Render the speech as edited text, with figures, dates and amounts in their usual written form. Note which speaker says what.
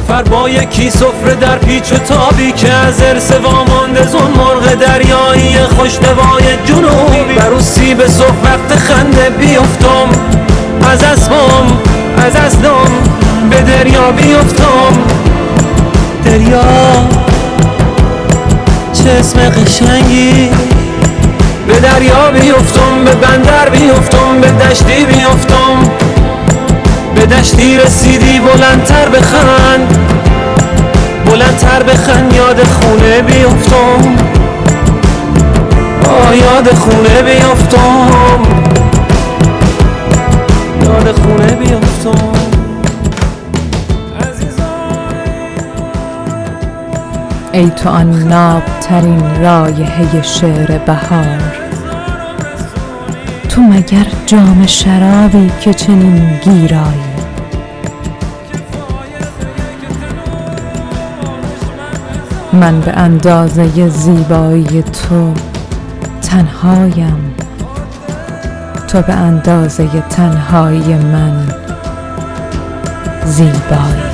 Speaker 1: سفر با یکی سفره در پیچ و تابی که از ارث وامانده زون مرغ دریایی خوشنوای جنوبی بر سیب صبح وقت خنده بیفتم از اسبم از اصلم به دریا بیفتم. دریا چه اسم قشنگی، به دریا بیفتم، به بندر بیفتم، به دشتی بیفتم، به دشتی رسیدی بلندتر بخند، بلندتر بخند، یاد خونه بیفتم، یاد خونه بیفتم، یاد خونه بیفتم.
Speaker 2: ای تو آن نابترین رایحه شعر بهار، تو مگر جام شرابی که چنین گیرایی؟ من به اندازه زیبایی تو تنهایم، تو به اندازه تنهایی من زیبایی.